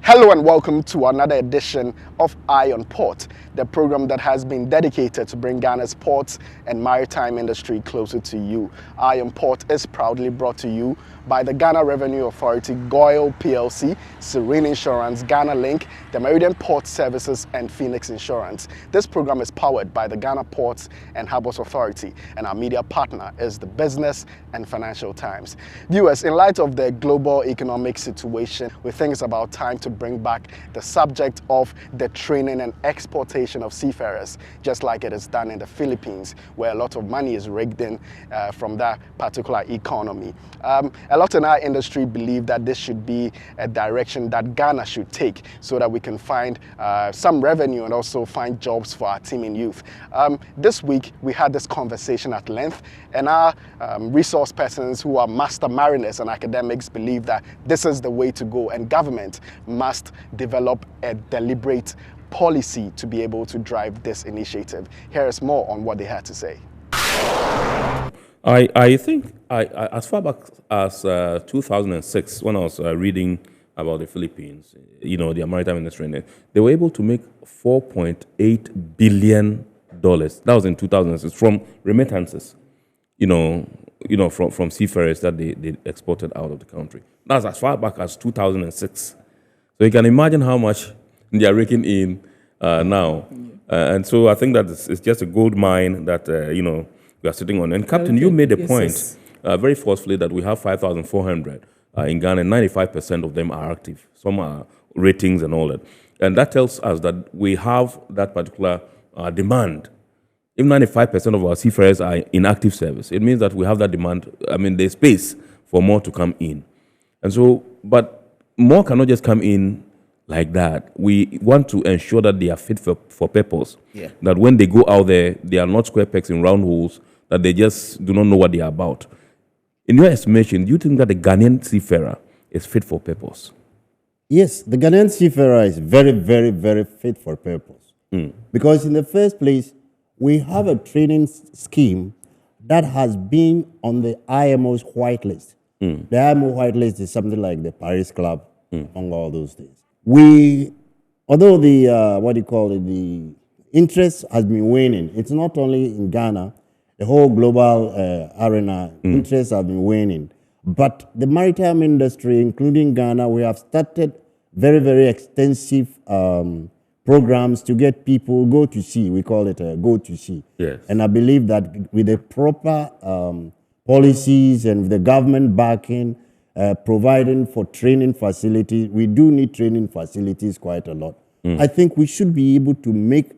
Hello and welcome to another edition of Eye on Port, the program that has been dedicated to bring Ghana's ports and maritime industry closer to you. Eye on Port is proudly brought to you by the Ghana Revenue Authority, GOIL PLC, Serene Insurance, Ghana Link, the Meridian Port Services and Phoenix Insurance. This program is powered by the Ghana Ports and Harbours Authority, and our media partner is the Business and Financial Times. Viewers, in light of the global economic situation, we think it's about time to bring back the subject of the training and exportation of seafarers, just like it is done in the Philippines, where a lot of money is rigged in from that particular economy. A lot in our industry believe that this should be a direction that Ghana should take so that we can find some revenue and also find jobs for our teaming youth. This week, we had this conversation at length, and our resource persons who are master mariners and academics believe that this is the way to go, and government must develop a deliberate policy to be able to drive this initiative. Here is more on what they had to say. I think as far back as 2006, when I was reading about the Philippines, their maritime industry, they were able to make $4.8 billion. That was in 2006 from remittances, from seafarers that they exported out of the country. That's as far back as 2006. So you can imagine how much they are raking in now. And so I think that it's just a gold mine that, we are sitting on. And Captain, you made a point very forcefully that we have 5,400 in Ghana, and 95% of them are active. Some are ratings and all that. And that tells us that we have that particular demand. If 95% of our seafarers are in active service, it means that we have that demand. There's space for more to come in. And so, but more cannot just come in like that. We want to ensure that they are fit for purpose. Yeah. That when they go out there, they are not square pegs in round holes, that they just do not know what they are about. In your estimation, do you think that the Ghanaian seafarer is fit for purpose? Yes, the Ghanaian seafarer is very, very, very fit for purpose. Because in the first place, we have a training scheme that has been on the IMO's white list. The IMO white list is something like the Paris Club, among all those things. Although the interest has been waning, it's not only in Ghana, the whole global arena, interests have been waning. But the maritime industry, including Ghana, we have started very, very extensive programs to get people go to sea. We call it a go to sea. Yes. And I believe that with the proper policies and with the government backing, providing for training facilities, we do need training facilities quite a lot. I think we should be able to make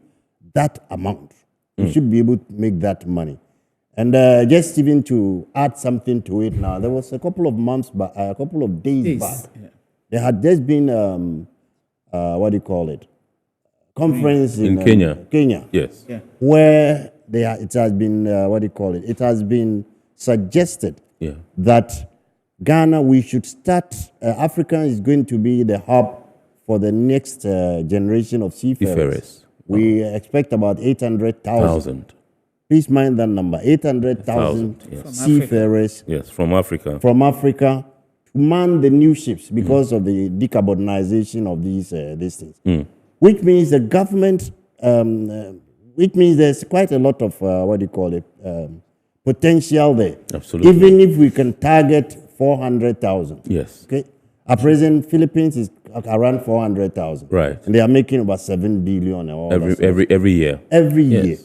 that amount. We should be able to make that money. And just even to add something to it now, there was a couple of days back, there had just been, conference in Kenya. Yes. Yeah. Where it has been, it has been suggested that Ghana, we should start, Africa is going to be the hub for the next generation of seafarers. We expect about 800,000. Please mind that number, 800,000 seafarers. Yes, from Africa. From Africa to man the new ships because of the decarbonization of these things. Which means the government, which means there's quite a lot of, potential there. Absolutely. Even if we can target 400,000. Yes. Okay. At present, Philippines is around 400,000. Right. And they are making about 7 billion every year. Every year.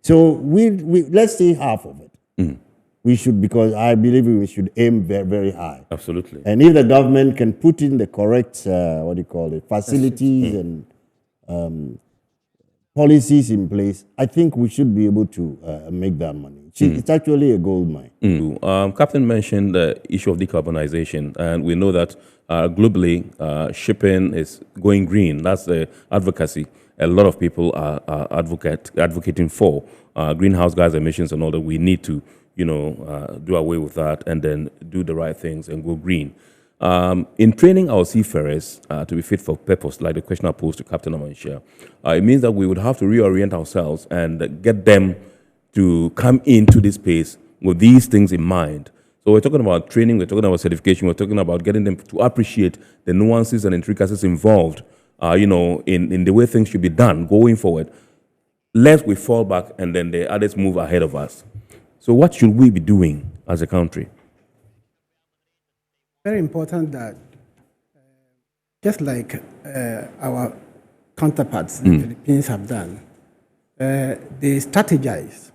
So we let's say half of it. We should, because I believe we should aim very, very high. Absolutely. And if the government can put in the correct, facilities and policies in place, I think we should be able to make that money. It's actually a gold mine. Captain mentioned the issue of decarbonization, and we know that globally shipping is going green. That's the advocacy a lot of people are advocating for. Greenhouse gas emissions and all that. We need to do away with that and then do the right things and go green. In training our seafarers to be fit for purpose, like the question I posed to Captain Amanshia, it means that we would have to reorient ourselves and get them to come into this space with these things in mind, So we're talking about training, we're talking about certification, we're talking about getting them to appreciate the nuances and intricacies involved, in the way things should be done going forward. Lest we fall back and then the others move ahead of us. So what should we be doing as a country? Very important that just like our counterparts, the Philippines have done, they strategize,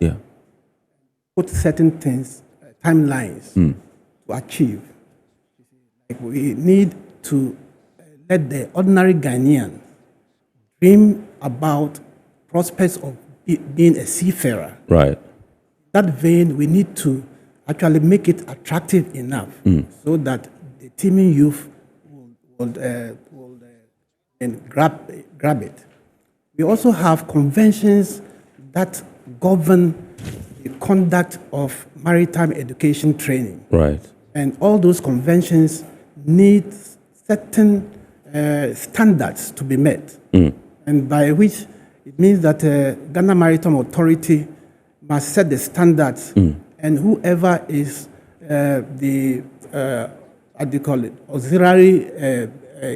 put certain things, timelines to achieve. Like we need to let the ordinary Ghanaian dream about prospects of being a seafarer. Right. That vein, we need to actually make it attractive enough so that the teeming youth will grab it. We also have conventions that govern the conduct of maritime education training. Right. And all those conventions need certain standards to be met. And by which it means that Ghana Maritime Authority must set the standards, and whoever is auxiliary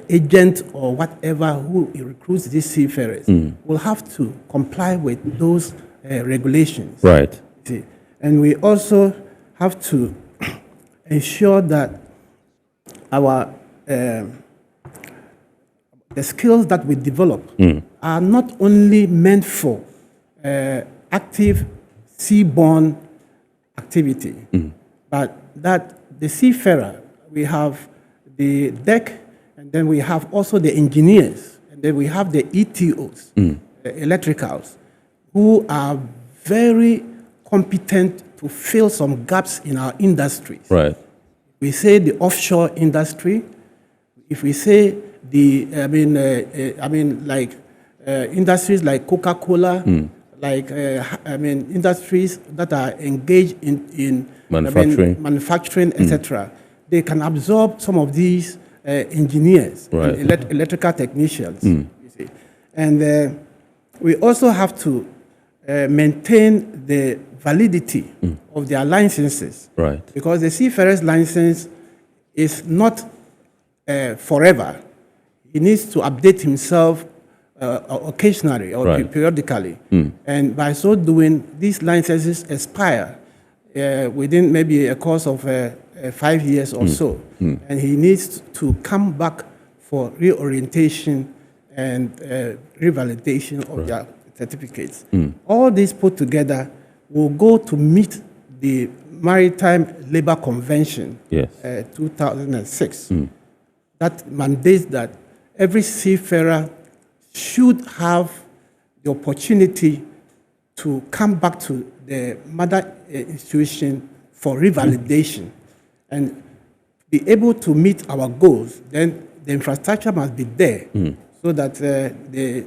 agent or whatever who recruits these seafarers will have to comply with those regulations. Right. See? And we also have to ensure that our the skills that we develop are not only meant for active seaborne activity, but that the seafarer, we have the deck, and then we have also the engineers, and then we have the ETOs, the electricals, who are very competent to fill some gaps in our industries. Right. We say the offshore industry. If we say industries like Coca-Cola, like industries that are engaged in manufacturing, etc. They can absorb some of these engineers, right, electrical technicians. You see. And we also have to maintain the validity of their licenses, right? Because the seafarer's license is not forever. He needs to update himself occasionally or periodically. And by so doing, these licenses expire within maybe a course of 5 years or so. And he needs to come back for reorientation and revalidation of their certificates. All these put together will go to meet the Maritime Labour Convention, 2006, that mandates that every seafarer should have the opportunity to come back to the mother institution for revalidation and be able to meet our goals. Then the infrastructure must be there so that the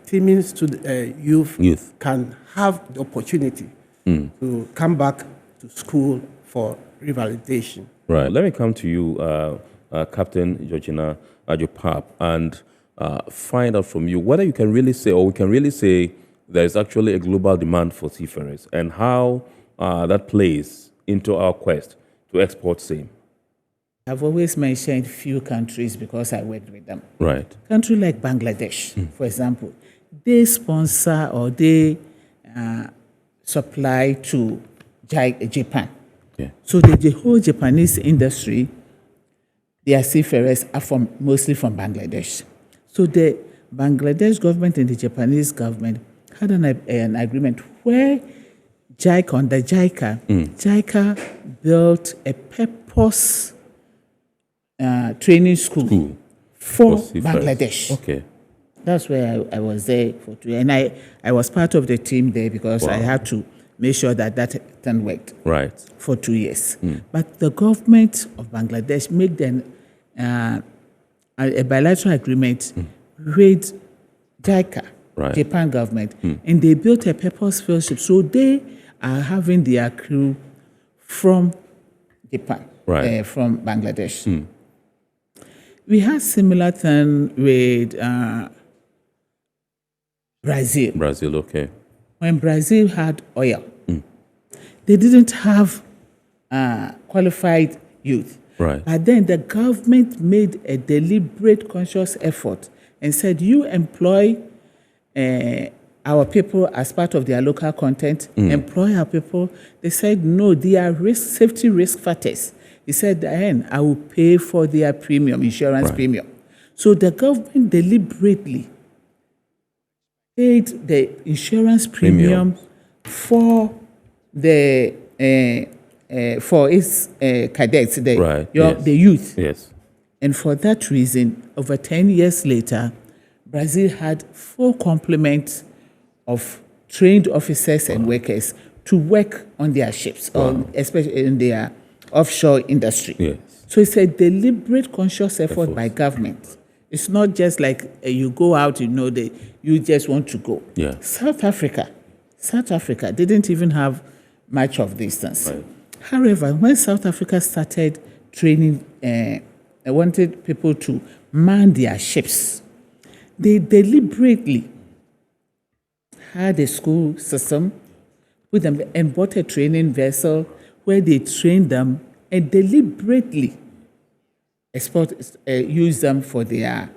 teeming youth can have the opportunity to come back to school for revalidation. Right. Let me come to you, Captain Georgina Adjopap, and find out from you whether you can really say, or we can really say, there is actually a global demand for seafarers, and how that plays into our quest to export same. I've always mentioned few countries because I worked with them. Right. Country like Bangladesh, for example, they sponsor or they supply to Japan. Yeah. So the whole Japanese industry, their seafarers are mostly from Bangladesh. So the Bangladesh government and the Japanese government had an agreement where JICA, under JICA, JICA built a purpose training school for Bangladesh. Okay. That's where I was there for 2 years. And I was part of the team there because I had to make sure that thing worked for 2 years. But the government of Bangladesh made them a bilateral agreement with JICA, Japan government, and they built a purpose-filled ship. So they are having their crew from Japan, from Bangladesh. We had similar thing with Brazil. Brazil, okay. When Brazil had oil, they didn't have qualified youth. Right. But then the government made a deliberate, conscious effort and said, you employ our people as part of their local content, employ our people. They said, no, they are safety risk factors. He said, then I will pay for their premium, insurance premium. So the government deliberately paid the insurance premium for the for its cadets, the youth. Yes. And for that reason, over 10 years later, Brazil had full complement of trained officers and workers to work on their ships, or especially in their offshore industry. Yes. So it's a deliberate, conscious effort by government. It's not just like you go out, you just want to go. Yeah. South Africa didn't even have much of these things. Right. However, when South Africa started training, they wanted people to man their ships. They deliberately had a school system with them and bought a training vessel where they trained them and deliberately use them for their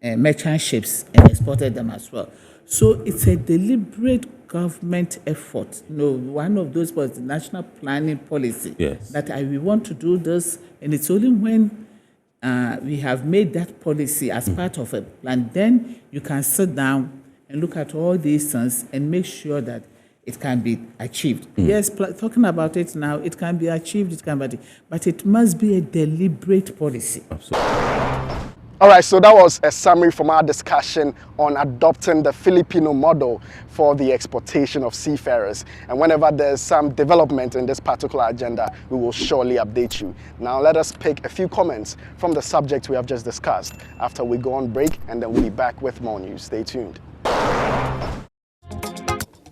merchant ships and exported them as well. So it's a deliberate government effort. One of those was the national planning policy. Yes. That we want to do this, and it's only when we have made that policy as part of a plan, then you can sit down and look at all these things and make sure that it can be achieved. Yes, talking about it now, it can be achieved, but it must be a deliberate policy. Absolutely. All right, so that was a summary from our discussion on adopting the Filipino model for the exportation of seafarers. And whenever there's some development in this particular agenda, we will surely update you. Now let us pick a few comments from the subject we have just discussed after we go on break, and then we'll be back with more news. Stay tuned.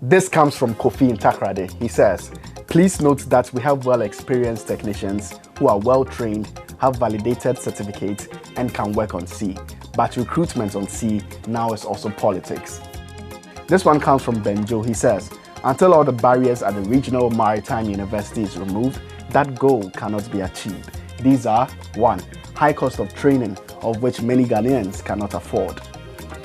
This comes from Kofi in Takrade. He says, please note that we have well-experienced technicians who are well-trained, have validated certificates, and can work on sea. But recruitment on sea now is also politics. This one comes from Benjo. He says, until all the barriers at the regional maritime university is removed, that goal cannot be achieved. These are 1. High cost of training, of which many Ghanaians cannot afford.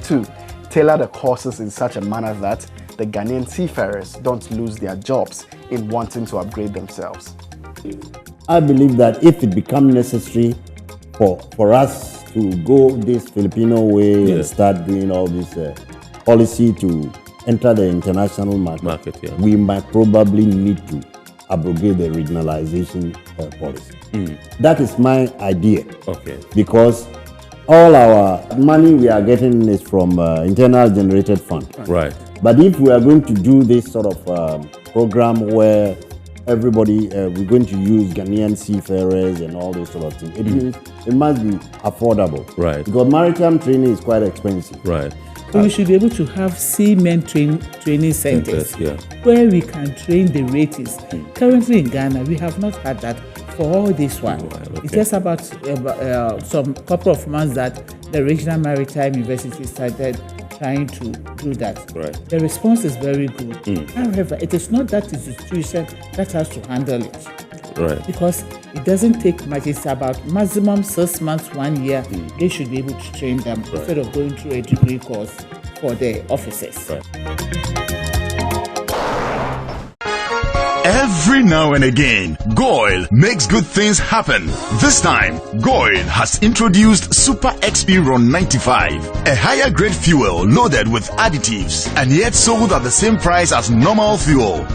2. Tailor the courses in such a manner that the Ghanaian seafarers don't lose their jobs in wanting to upgrade themselves. I believe that if it becomes necessary for us to go this Filipino way and start doing all this policy to enter the international market, we might probably need to abrogate the regionalization policy. That is my idea. Okay. Because all our money we are getting is from internal generated fund. Right. But if we are going to do this sort of program where everybody, we're going to use Ghanaian seafarers and all those sort of things, it means it must be affordable. Right. Because maritime training is quite expensive. Right. So we should be able to have seamen training centers where we can train the ratings. Currently in Ghana, we have not had that for all this one. Okay. It's just about some couple of months that the regional maritime university started trying to do that. Right. The response is very good. However, it is not that institution that has to handle it. Right. Because it doesn't take much. It's about maximum 6 months, 1 year. They should be able to train them instead of going through a degree course for the officers. Right. Every now and again, Goil makes good things happen. This time, Goil has introduced Super XP Ron 95, a higher grade fuel loaded with additives and yet sold at the same price as normal fuel.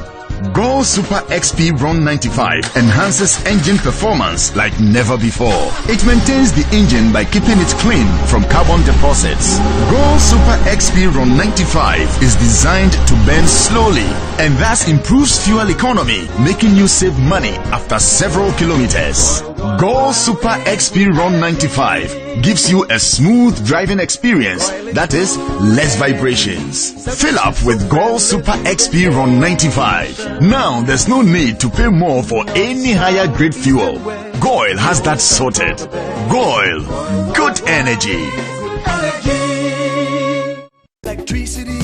Goil Super XP Ron 95 enhances engine performance like never before. It maintains the engine by keeping it clean from carbon deposits. Goil Super XP Ron 95 is designed to burn slowly and thus improves fuel economy, making you save money after several kilometers. Goil Super XP Ron 95 gives you a smooth driving experience, that is, less vibrations. Fill up with Goil Super XP Ron 95. Now there's no need to pay more for any higher grade fuel. Goil has that sorted. Goil, good energy. Electricity,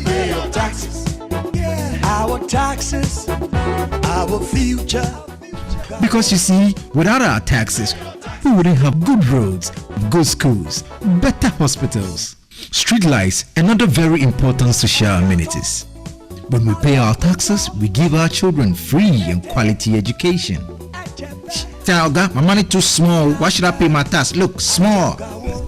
pay your taxes. Yeah. Our our taxes, our future. Because you see, without our taxes, we wouldn't have good roads, good schools, better hospitals, streetlights, and other very important social amenities. When we pay our taxes, we give our children free and quality education. Talga, my money too small. Why should I pay my tax? Look, small.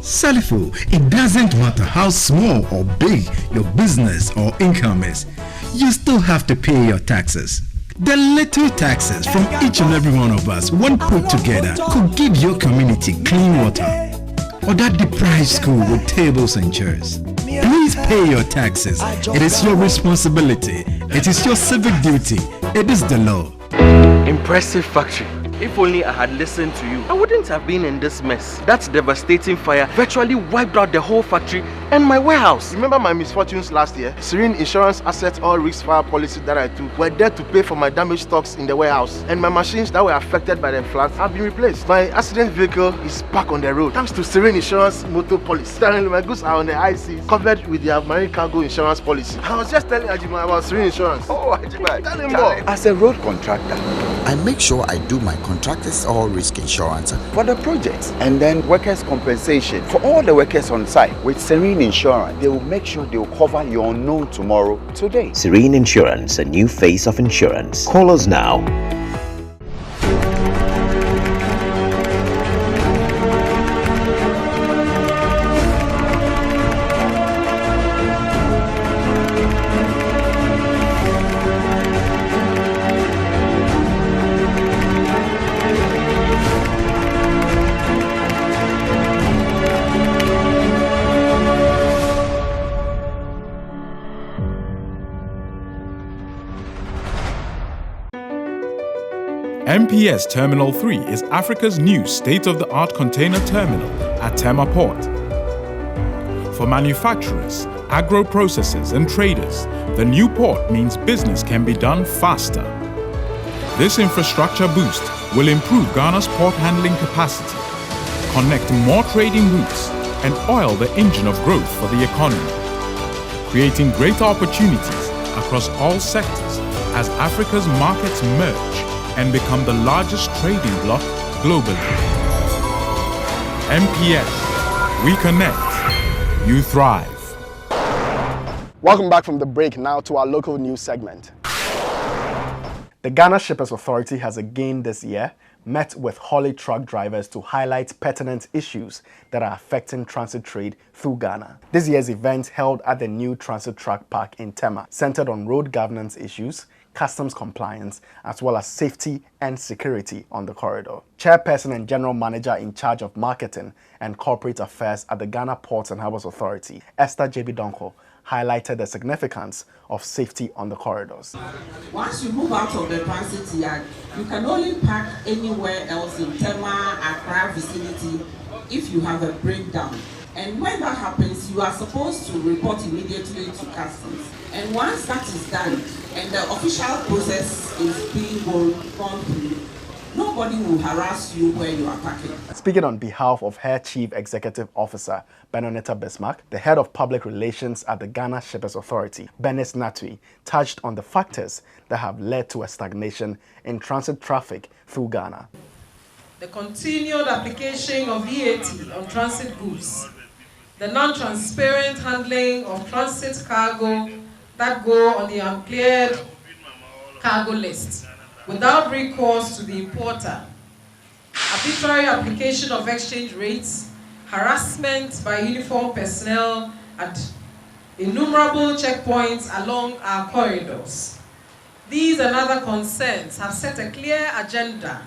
Salifo, it doesn't matter how small or big your business or income is. You still have to pay your taxes. The little taxes from each and every one of us, when put together, could give your community clean water or that deprived school with tables and chairs. Please pay your taxes. It is your responsibility. It is your civic duty. It is the law. Impressive factory. If only I had listened to you, I wouldn't have been in this mess. That devastating fire virtually wiped out the whole factory and my warehouse. Remember my misfortunes last year? Serene Insurance Asset All Risk Fire policy that I took were there to pay for my damaged stocks in the warehouse. And my machines that were affected by the floods have been replaced. My accident vehicle is back on the road thanks to Serene Insurance Motor Policy. Currently, my goods are on the IC, covered with their marine cargo insurance policy. I was just telling Ajima about Serene Insurance. Oh, Ajima, tell him more. As a road contractor, I make sure I do my contractors all risk insurance for the projects and then workers' compensation for all the workers on site. With Serene Insurance, they will make sure they will cover your unknown tomorrow today. Serene Insurance, a new face of insurance. Call us now. MPS Terminal 3 is Africa's new state-of-the-art container terminal at Tema Port. For manufacturers, agro-processors and traders, the new port means business can be done faster. This infrastructure boost will improve Ghana's port handling capacity, connect more trading routes, and oil the engine of growth for the economy, creating greater opportunities across all sectors as Africa's markets merge and become the largest trading bloc globally. MPS, we connect, you thrive. Welcome back from the break. Now to our local news segment. The Ghana Shippers Authority has again this year met with Haulage truck drivers to highlight pertinent issues that are affecting transit trade through Ghana. This year's event, held at the new transit truck park in Tema, centered on road governance issues, customs compliance, as well as safety and security on the corridor. Chairperson and General Manager in charge of Marketing and Corporate Affairs at the Ghana Ports and Harbours Authority, Esther J.B. Donko, highlighted the significance of safety on the corridors. Once you move out of the transit yard, you can only park anywhere else in Tema, Accra vicinity if you have a breakdown. And when that happens, you are supposed to report immediately to customs. And once that is done, and the official process is being gone through, nobody will harass you where you are parking. Speaking on behalf of her Chief Executive Officer, Benonetta Bismarck, the Head of Public Relations at the Ghana Shippers Authority, Bernice Natui, touched on the factors that have led to a stagnation in transit traffic through Ghana. The continued application of VAT on transit goods, the non-transparent handling of transit cargo that go on the uncleared cargo list without recourse to the importer, arbitrary application of exchange rates, harassment by uniformed personnel at innumerable checkpoints along our corridors. These and other concerns have set a clear agenda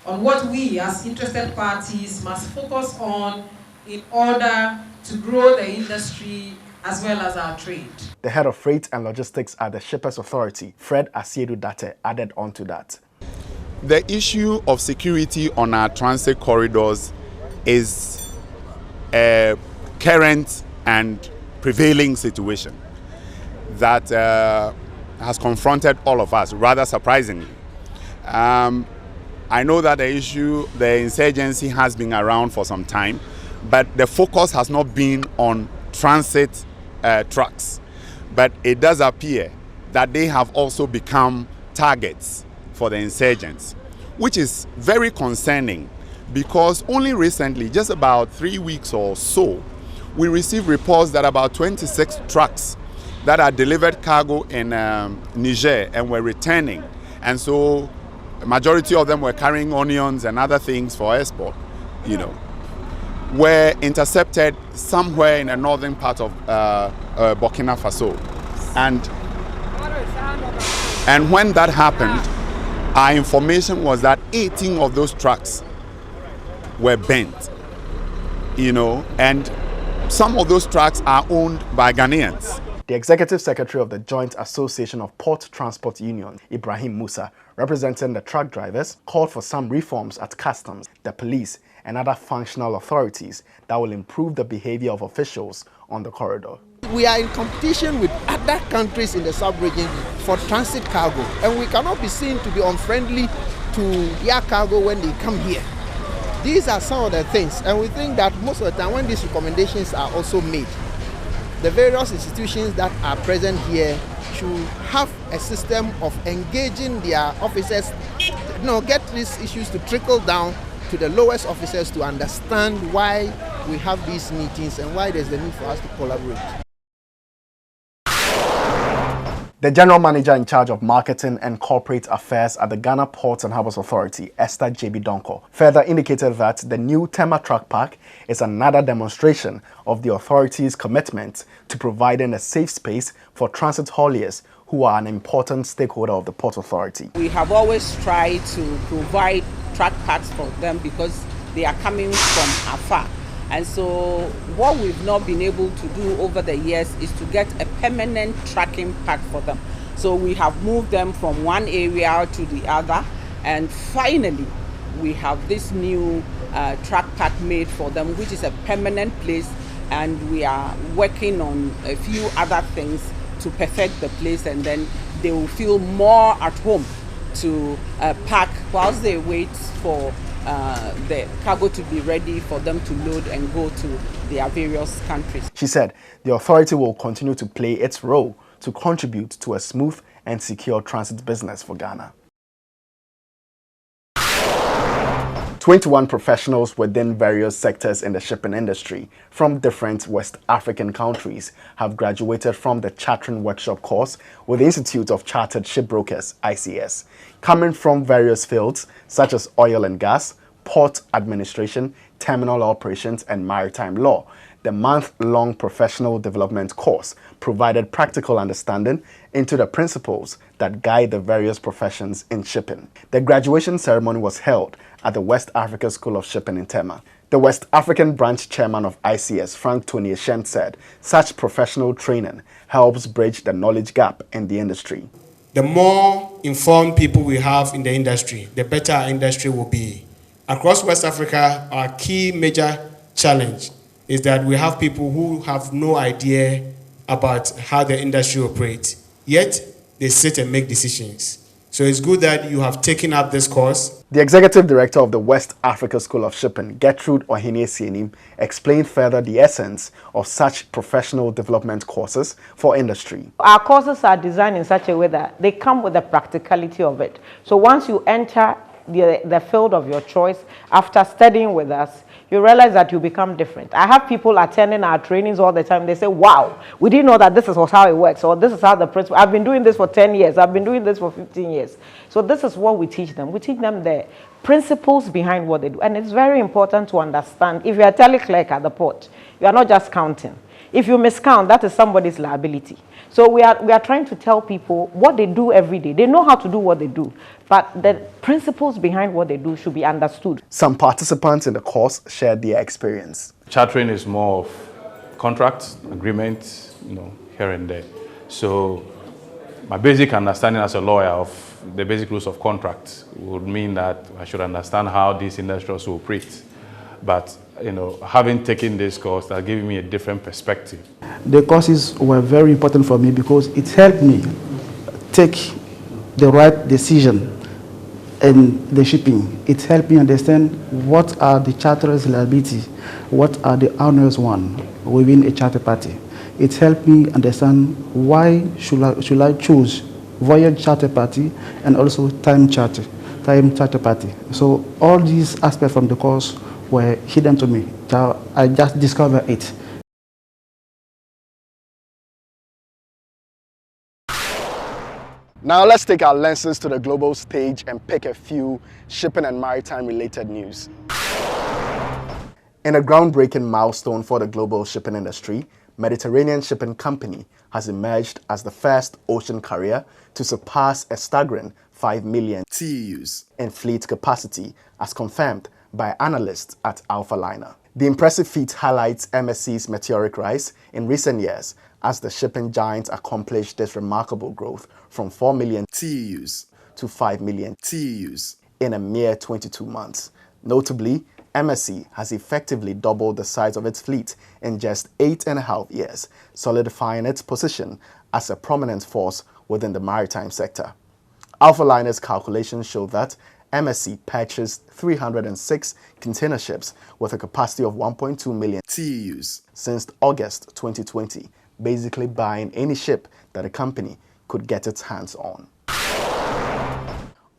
on what we as interested parties must focus on in order to grow the industry as well as our trade. The Head of Freight and Logistics at the Shippers Authority, Fred Asiedu Date, added on to that. The issue of security on our transit corridors is a current and prevailing situation that has confronted all of us, rather surprisingly. I know that the insurgency has been around for some time, but the focus has not been on transit trucks. But it does appear that they have also become targets for the insurgents, which is very concerning because only recently, just about 3 weeks or so, we received reports that about 26 trucks that had delivered cargo in Niger and were returning. And so the majority of them were carrying onions and other things for export, were intercepted somewhere in the northern part of Burkina Faso. And when that happened, our information was that 18 of those trucks were bent, and some of those trucks are owned by Ghanaians. The Executive Secretary of the Joint Association of Port Transport Unions, Ibrahim Musa, representing the truck drivers, called for some reforms at customs, the police, and other functional authorities that will improve the behavior of officials on the corridor. We are in competition with other countries in the sub-region for transit cargo, and we cannot be seen to be unfriendly to their cargo when they come here. These are some of the things, and we think that most of the time when these recommendations are also made, the various institutions that are present here should have a system of engaging their officers, get these issues to trickle down to the lowest officers to understand why we have these meetings and why there's the need for us to collaborate. The General Manager in charge of Marketing and Corporate Affairs at the Ghana Ports and Harbours Authority, Esther J.B. Donko, further indicated that the new Tema truck park is another demonstration of the authority's commitment to providing a safe space for transit hauliers who are an important stakeholder of the Port Authority. We have always tried to provide truck parks for them because they are coming from afar. And so what we've not been able to do over the years is to get a permanent tracking park for them. So we have moved them from one area to the other, and finally we have this new track park made for them, which is a permanent place, and we are working on a few other things to perfect the place, and then they will feel more at home to park whilst they wait for the cargo to be ready for them to load and go to their various countries. She said the authority will continue to play its role to contribute to a smooth and secure transit business for Ghana. 21 professionals within various sectors in the shipping industry from different West African countries have graduated from the Chartering Workshop course with the Institute of Chartered Shipbrokers, ICS, coming from various fields such as oil and gas, port administration, terminal operations, and maritime law. The month-long professional development course provided practical understanding into the principles that guide the various professions in shipping. The graduation ceremony was held at the West Africa School of Shipping in Tema. The West African branch chairman of ICS, Frank Tony Eshen, said such professional training helps bridge the knowledge gap in the industry. The more informed people we have in the industry, the better our industry will be. Across West Africa, our key major challenge is that we have people who have no idea about how the industry operates, yet they sit and make decisions. So it's good that you have taken up this course. The executive director of the West Africa School of Shipping, Gertrude Ohene-Sienim, explained further the essence of such professional development courses for industry. Our courses are designed in such a way that they come with the practicality of it. So once you enter the field of your choice, after studying with us, you realize that you become different. I have people attending our trainings all the time. They say, wow, we didn't know that this is how it works, or this is how the principle. I've been doing this for 10 years. I've been doing this for 15 years. So this is what we teach them. We teach them the principles behind what they do. And it's very important to understand, if you're a teleclerk at the port, you are not just counting. If you miscount, that is somebody's liability. So we are trying to tell people what they do every day. They know how to do what they do, but the principles behind what they do should be understood. Some participants in the course shared their experience. Chartering is more of contracts, agreements, here and there. So my basic understanding as a lawyer of the basic rules of contract would mean that I should understand how these industries operate. But having taken this course, that gave me a different perspective. The courses were very important for me because it helped me take the right decision in the shipping. It helped me understand what are the charter's liabilities, what are the owners one within a charter party. it helped me understand why should I choose voyage charter party and also time charter party. So all these aspects from the course were hidden to me. So I just discovered it. Now let's take our lenses to the global stage and pick a few shipping and maritime related news. In a groundbreaking milestone for the global shipping industry, Mediterranean Shipping Company has emerged as the first ocean carrier to surpass a staggering 5 million TEUs in fleet capacity, as confirmed by analysts at Alpha Liner. The impressive feat highlights MSC's meteoric rise in recent years as the shipping giant accomplished this remarkable growth from 4 million TEUs to 5 million TEUs in a mere 22 months. Notably, MSC has effectively doubled the size of its fleet in just 8.5 years, solidifying its position as a prominent force within the maritime sector. Alpha Liner's calculations show that MSC purchased 306 container ships with a capacity of 1.2 million TEUs since August 2020, basically buying any ship that a company could get its hands on.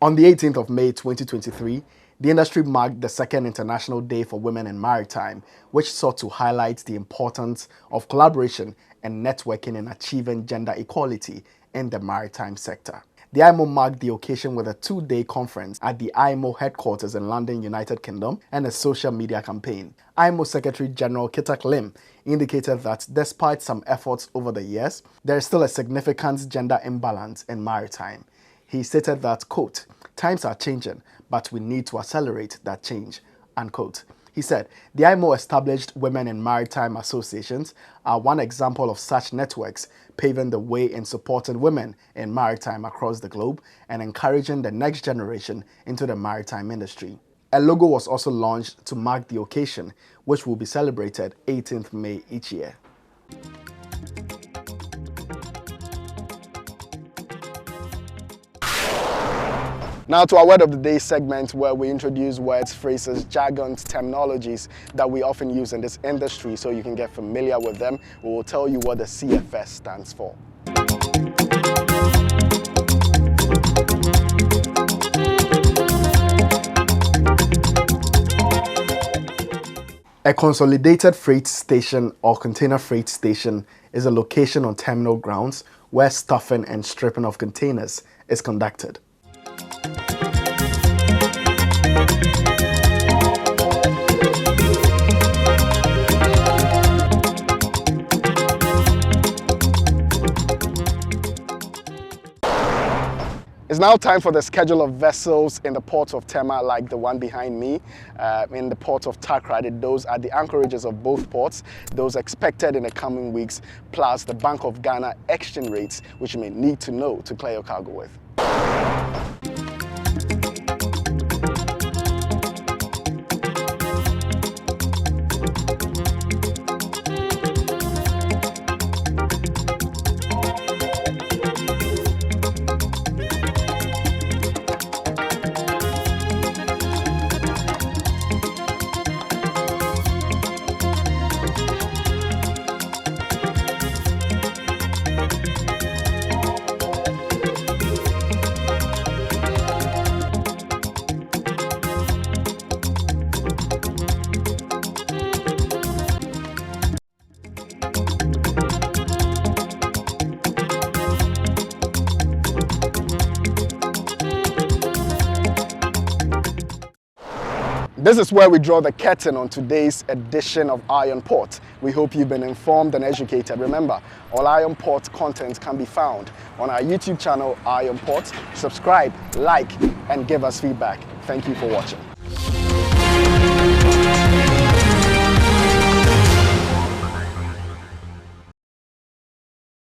On the 18th of May 2023, the industry marked the second International Day for Women in Maritime, which sought to highlight the importance of collaboration and networking in achieving gender equality in the maritime sector. The IMO marked the occasion with a 2-day conference at the IMO headquarters in London, United Kingdom, and a social media campaign. IMO Secretary General Kitak Lim indicated that despite some efforts over the years, there is still a significant gender imbalance in maritime. He stated that, quote, "Times are changing, but we need to accelerate that change," unquote. He said, the IMO established Women in Maritime Associations are one example of such networks, paving the way in supporting women in maritime across the globe and encouraging the next generation into the maritime industry. A logo was also launched to mark the occasion, which will be celebrated 18th May each year. Now to our Word of the Day segment, where we introduce words, phrases, jargons, terminologies that we often use in this industry so you can get familiar with them. We will tell you what the CFS stands for. A consolidated freight station or container freight station is a location on terminal grounds where stuffing and stripping of containers is conducted. It's now time for the schedule of vessels in the port of Tema, like the one behind me, in the port of Takrady. Those are the anchorages of both ports, those expected in the coming weeks, plus the Bank of Ghana exchange rates, which you may need to know to clear your cargo with. This is where we draw the curtain on today's edition of Iron Port. We hope you've been informed and educated. Remember, all Iron Port content can be found on our YouTube channel, Iron Port. Subscribe, like, and give us feedback. Thank you for watching.